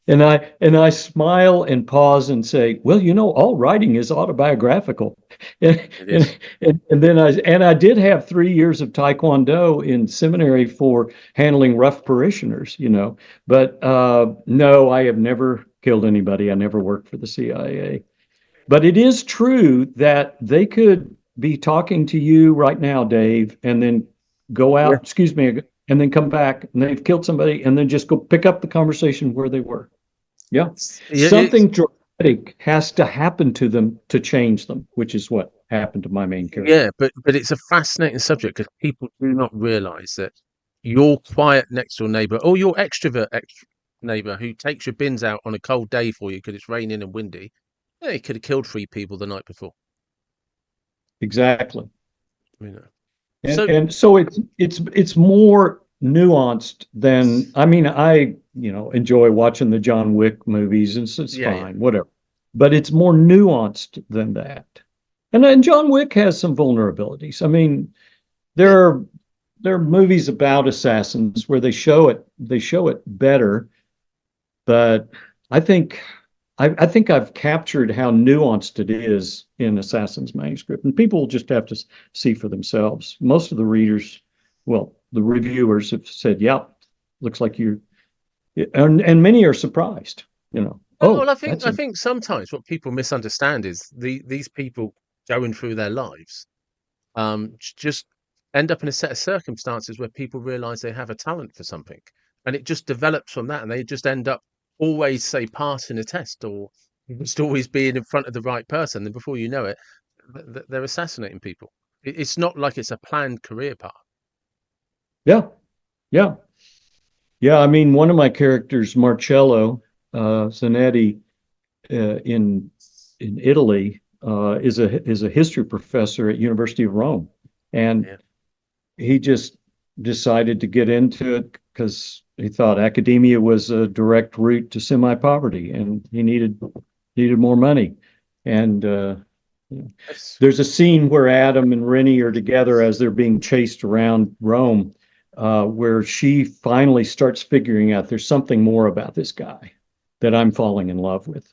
and I smile and pause and say, well, all writing is autobiographical. And it is. and then I did have 3 years of Taekwondo in seminary for handling rough parishioners. But no, I have never killed anybody. I never worked for the CIA. But it is true that they could be talking to you right now, Dave, and then go Yeah, out, excuse me, and then come back and they've killed somebody and then just go pick up the conversation where they were. Yeah. yeah, Something dramatic has to happen to them to change them, which is what happened to my main character. yeah, but it's a fascinating subject because people do not realise that your quiet next door neighbour or your extrovert neighbour who takes your bins out on a cold day for you because it's raining and windy, yeah, he could have killed three people the night before. Exactly. You know. And So and so it's more nuanced than I mean, I enjoy watching the John Wick movies, and it's yeah, yeah, fine, whatever. But it's more nuanced than that. And then John Wick has some vulnerabilities. I mean, yeah. there are there are movies about assassins where they show it better, but I think I think I've captured how nuanced it is in Assassin's Manuscript, and people will just have to see for themselves. Most of the readers, well, the reviewers have said, "Yeah, looks like you," and many are surprised. Well, Oh, I think sometimes what people misunderstand is these people going through their lives just end up in a set of circumstances where people realize they have a talent for something, and it just develops from that, and they just end up always say passing a test or just always being in front of the right person, and before you know it, they're assassinating people. It's not like it's a planned career path. yeah, yeah, yeah. I mean, one of my characters, Marcello Zanetti, in Italy. is a history professor at University of Rome, and Yeah. he just decided to get into it because he thought academia was a direct route to semi-poverty, and he needed more money. And It's, there's a scene where Adam and Rennie are together as they're being chased around Rome, where she finally starts figuring out there's something more about this guy that I'm falling in love with.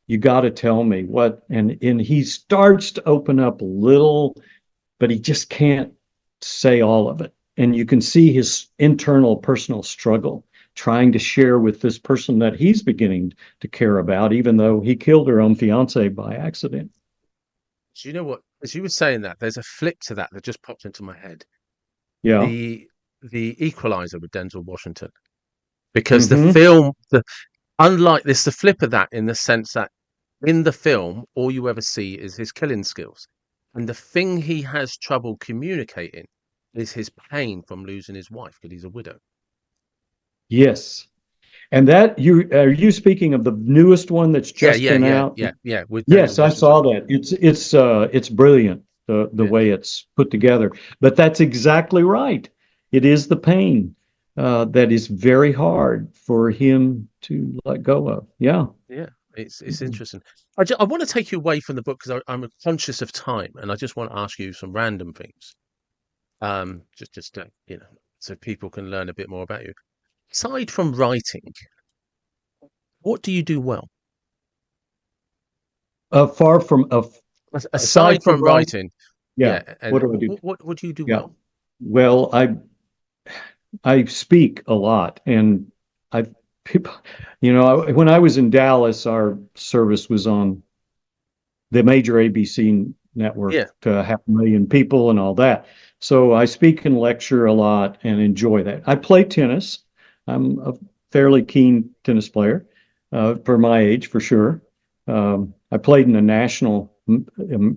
You got to tell me what, and he starts to open up a little, but he just can't say all of it. And you can see his internal personal struggle trying to share with this person that he's beginning to care about, even though he killed her own fiance by accident. do you know what? As you were saying that, there's a flip to that that just popped into my head. Yeah. The the Equalizer with Denzel Washington, because the Mm-hmm. film, unlike this, the flip of that in the sense that in the film, all you ever see is his killing skills, and the thing he has trouble communicating is his pain from losing his wife because he's a widow. Yes. And that you are you speaking of the newest one that's Yeah, just yeah, been yeah, out? yeah, yeah. With Denzel Yes, I Washington. saw that. It's brilliant the Yeah, way it's put together. But that's exactly right. It is the pain that is very hard for him to let go of. Yeah. yeah. It's interesting. I want to take you away from the book because I'm conscious of time, and I just want to ask you some random things. Just so people can learn a bit more about you. Aside from writing, what do you do well? Far from Aside aside from from right. writing, Yeah. yeah. And What do I do? what do you do Yeah. well? Well, I speak a lot, and I people, when I was in Dallas, our service was on the major ABC network Yeah, to 500,000 people and all that. So I speak and lecture a lot and enjoy that. I play tennis. I'm a fairly keen tennis player for my age, for sure. I played in a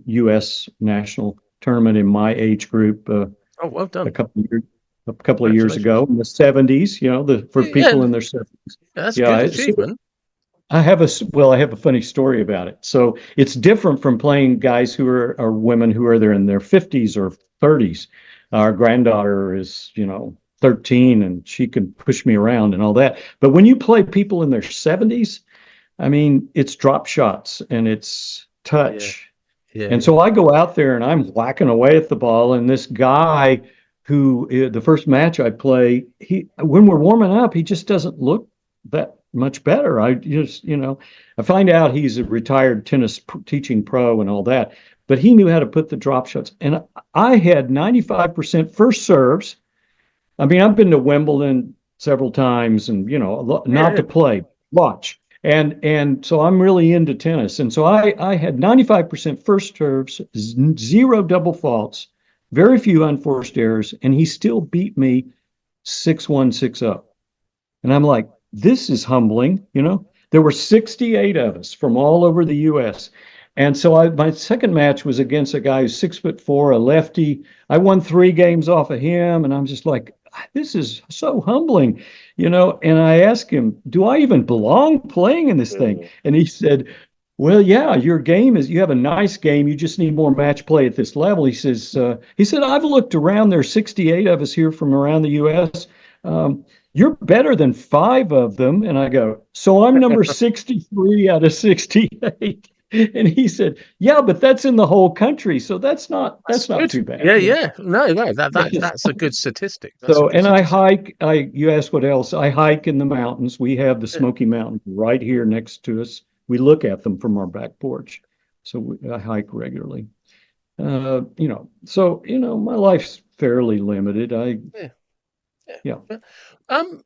U.S. national tournament in my age group oh, well a done. couple of years Congratulations. ago in the 70s. For Yeah, yeah, people in their 70s. that's a Yeah, good achievement. I have a funny story about it. So it's different from playing guys who are women who are there in their 50s or 30s. Our granddaughter is, 13 and she can push me around and all that. But when you play people in their 70s, I mean, it's drop shots and it's Yeah, touch. yeah, And yeah, so I go out there and I'm whacking away at the ball, and this guy who the first match I play, he when we're warming up, he just doesn't look that much better. I find out he's a retired tennis teaching pro and all that, but he knew how to put the drop shots. And I had 95% first serves. I mean, I've been to Wimbledon several times and, yeah, not yeah. to play, watch. And so I'm really into tennis. And so I had 95% first serves, zero double faults, very few unforced errors, and he still beat me 6-1, 6-0. And I'm like, this is humbling, There were 68 of us from all over the US. And so my second match was against a guy who's 6'4", a lefty. I won 3 games off of him, and I'm just like, this is so humbling, And I asked him, do I even belong playing in this thing? Mm. And he said, well, yeah, you have a nice game. You just need more match play at this level. He said, I've looked around. There's 68 of us here from around the U.S. You're better than 5 of them. And I go, so I'm number 63 out of 68. And he said, yeah, but that's in the whole country. So that's not That's that's not good. too bad. Yeah, yeah. No, no, Yes. that's a good statistic. That's a So, good and I statistic. hike, you asked what else? I hike in the mountains. We have the Yeah. Smoky Mountains right here next to us. We look at them from our back porch. So I hike regularly. My life's fairly limited. Yeah, yeah. Yeah. But, um,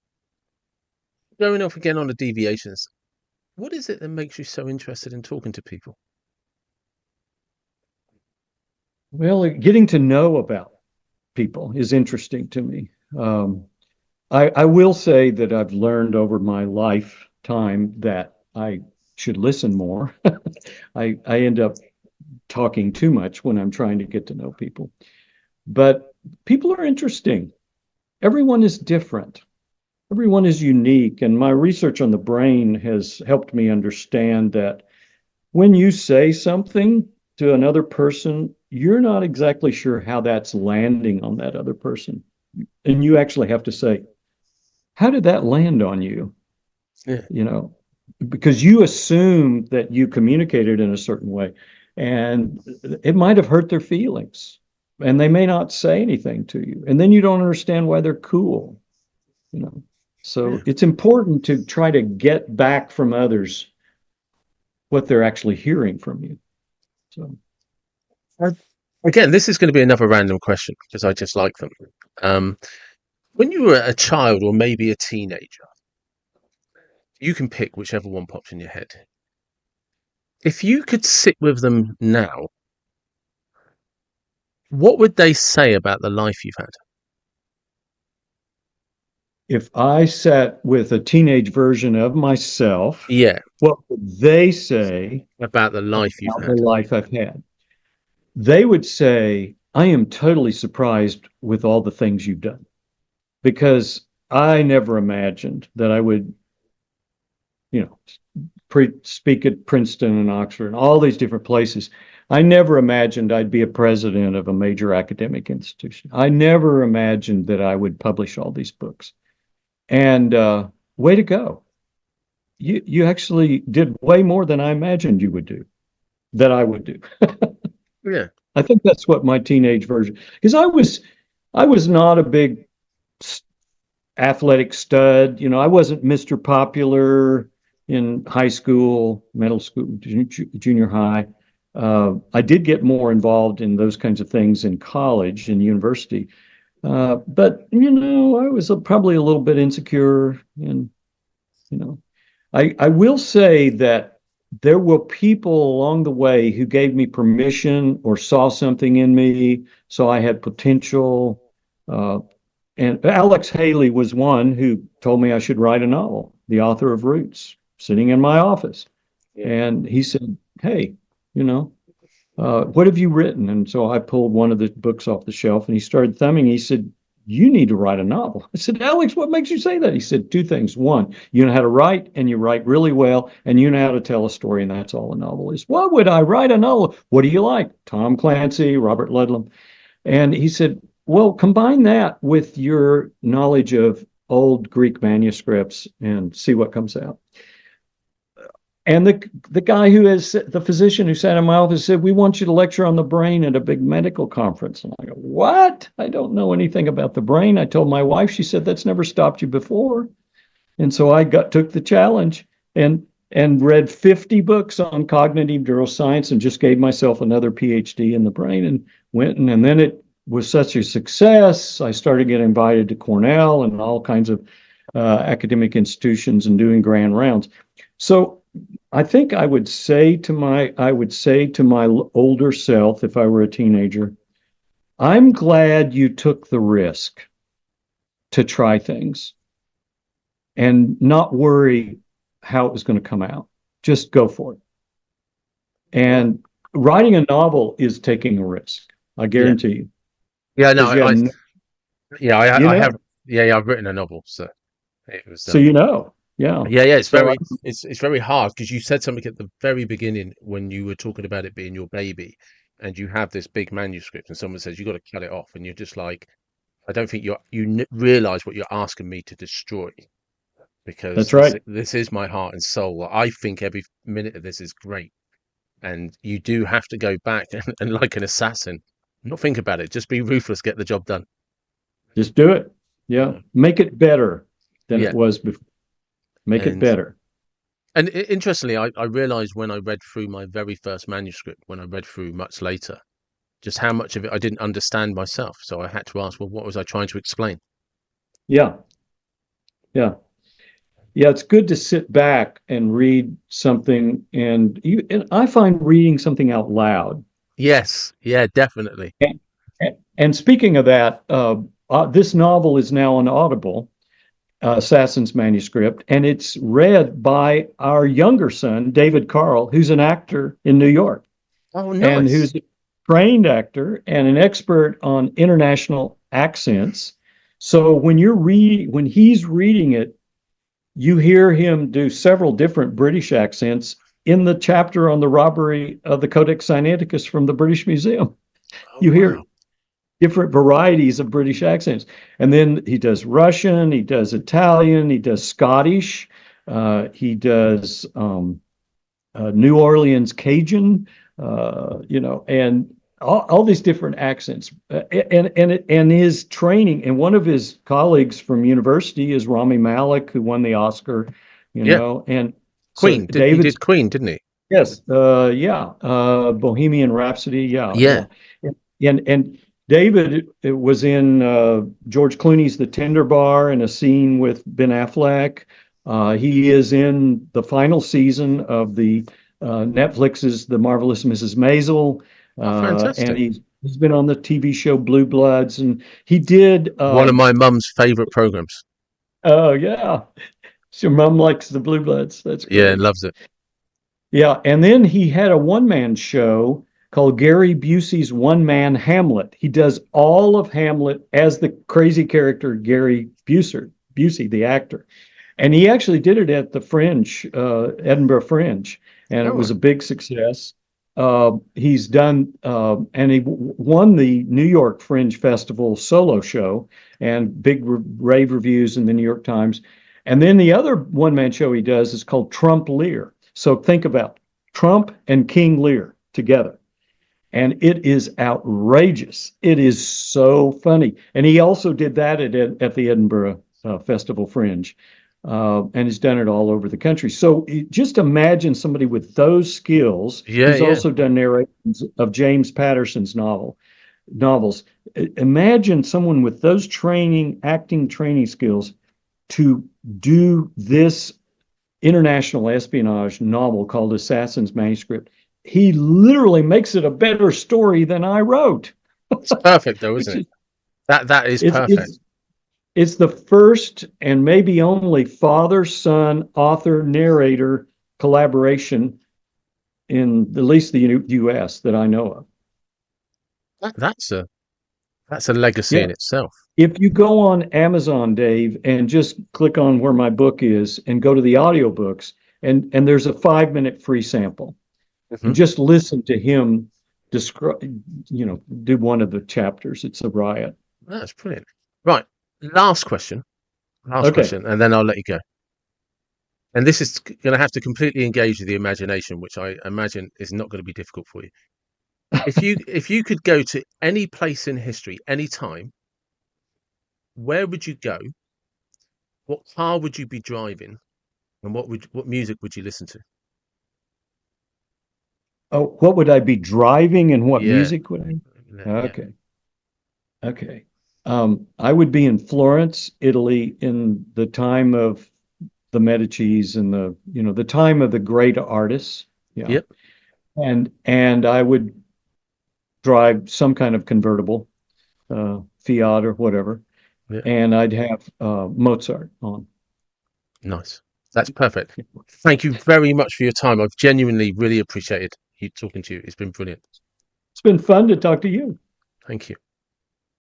going off again on the deviations, what is it that makes you so interested in talking to people? Well, getting to know about people is interesting to me. I will say that I've learned over my lifetime that I should listen more. I end up talking too much when I'm trying to get to know people. But people are interesting. Everyone is different. Everyone is unique. And my research on the brain has helped me understand that when you say something to another person, you're not exactly sure how that's landing on that other person. And you actually have to say, how did that land on you? Yeah, You know, because you assume that you communicated in a certain way and it might have hurt their feelings and they may not say anything to you. And then you don't understand why they're cool, you know. yeah. So it's important to try to get back from others what they're actually hearing from you. So I- Again, this is going to be another random question because I just like them. Um, when you were a child or maybe a teenager, you can pick whichever one pops in your head. If you could sit with them now, what would they say about the life you've had? if I sat with a teenage version of myself, Yeah, what would they say about the life you've about the had. life I've had? They would say, I am totally surprised with all the things you've done because I never imagined that I would, you know, speak at Princeton and Oxford and all these different places. I never imagined I'd be a president of a major academic institution. I never imagined that I would publish all these books. And way to go. You actually did way more than I imagined you would do, that I would do. Yeah, I think that's what my teenage version, because I was not a big athletic stud. You know, I wasn't Mr. Popular in high school, middle school, junior high. I did get more involved in those kinds of things in college and university. But, you know, I was probably a little bit insecure and, you know, I will say that there were people along the way who gave me permission or saw something in me, so I had potential. Uh, and Alex Haley was one who told me I should write a novel, the author of Roots, sitting in my office. yeah, And he said, hey, you know, what have you written? And so I pulled one of the books off the shelf and he started thumbing. He said, you need to write a novel. I said, Alex, what makes you say that? He said, two things. One, you know how to write and you write really well and you know how to tell a story. And that's all a novel is. What would I write a novel? What do you like? Tom Clancy, Robert Ludlum. And he said, well, combine that with your knowledge of old Greek manuscripts and see what comes out. And the guy who is the physician who sat in my office said, we want you to lecture on the brain at a big medical conference. And I go, what? I don't know anything about the brain. I told my wife, she said, that's never stopped you before. And so I took the challenge and read 50 books on cognitive neuroscience and just gave myself another PhD in the brain and went and then it was such a success. I started getting invited to Cornell and all kinds of academic institutions and doing grand rounds. So I think I would say to my older self, if I were a teenager, I'm glad you took the risk to try things and not worry how it was going to come out. Just go for it. yeah, And writing a novel is taking a risk. I yeah. guarantee you, Yeah, no, because you have, yeah, you I have, know, yeah, yeah, I've written a novel, so it was, so you know, yeah. yeah, yeah, So it's very hard because you said something at the very beginning when you were talking about it being your baby, and you have this big manuscript, and someone says you got to cut it off, and you're just like, I don't think realize what you're asking me to destroy because that's right. this is my heart and soul. I think every minute of this is great, and you do have to go back and like an assassin, not think about it, just be ruthless, get the job done. Just do it. You Yeah. know, Make it better than it yeah, was before. Make it and better. interestingly, I realized when I read through my very first manuscript, when I read through much later, just how much of it I didn't understand myself. So I had to ask, well, what was I trying to explain? Yeah. Yeah. Yeah, it's good to sit back and read something and I find reading something out loud. Yes, yeah, definitely. And, and speaking of that, this novel is now on Audible, Assassin's Manuscript, and it's read by our younger son, David Carl, who's an actor in New York Oh, and nice. who's a trained actor and an expert on international accents. So when he's reading it, you hear him do several different British accents in the chapter on the robbery of the Codex Sinaiticus from the British Museum. Oh, You wow. hear different varieties of British accents. And then he does Russian, he does Italian, he does Scottish, he does New Orleans Cajun, and all these different accents. And his training, and one of his colleagues from university is Rami Malek, who won the Oscar, Yeah. and so Queen. He David's, did Queen, didn't he? yes, yeah, Bohemian Rhapsody, yeah, Yeah. yeah. And David was in George Clooney's The Tender Bar in a scene with Ben Affleck. He is in the final season of the Netflix's The Marvelous Mrs. Maisel, Oh, and fantastic. he's been on the TV show Blue Bloods, and he did. One of my mum's favorite programs. Oh yeah, so your mom likes the Blue Bloods. That's Yeah, great. loves it. Yeah, and then he had a one-man show called Gary Busey's One Man Hamlet. He does all of Hamlet as the crazy character Gary Busey, the actor. And he actually did it at the Fringe, Edinburgh Fringe, and it All was right. a big success. He's done, and he won the New York Fringe Festival solo show and big rave reviews in the New York Times. And then the other one-man show he does is called Trump Lear. So think about Trump and King Lear together. And it is outrageous. It is so funny. And he also did that at the Edinburgh Festival Fringe, and has done it all over the country. So just imagine somebody with those skills. Yeah, He's yeah. also done narrations of James Patterson's novels. Imagine someone with those acting training skills to do this international espionage novel called Assassin's Manuscript. He literally makes it a better story than I wrote. It's perfect though, isn't Which it? is That is it's perfect. it's it's the first and maybe only father son author narrator collaboration in at least the U.S. that I know of. That's a legacy Yeah, in itself. if you go on Amazon, Dave, and just click on where my book is and go to the audiobooks, and there's a 5 minute free sample, and Hmm. just listen to him describe, do one of the chapters. It's a riot. That's brilliant. Right. Last question. Last Okay. question, and then I'll let you go. And this is going to have to completely engage with the imagination, which I imagine is not going to be difficult for you. If you could go to any place in history, any time, where would you go? What car would you be driving? And what music would you listen to? Oh, what would I be driving and what Yeah, music would I? yeah, Okay. Okay. I would be in Florence, Italy, in the time of the Medicis and the time of the great artists. Yeah. yep, And I would drive some kind of convertible, Fiat or whatever, yeah. and I'd have Mozart on. Nice. That's perfect. Thank you very much for your time. I've genuinely really appreciated you talking to you. It's been brilliant. It's been fun to talk to you. Thank you.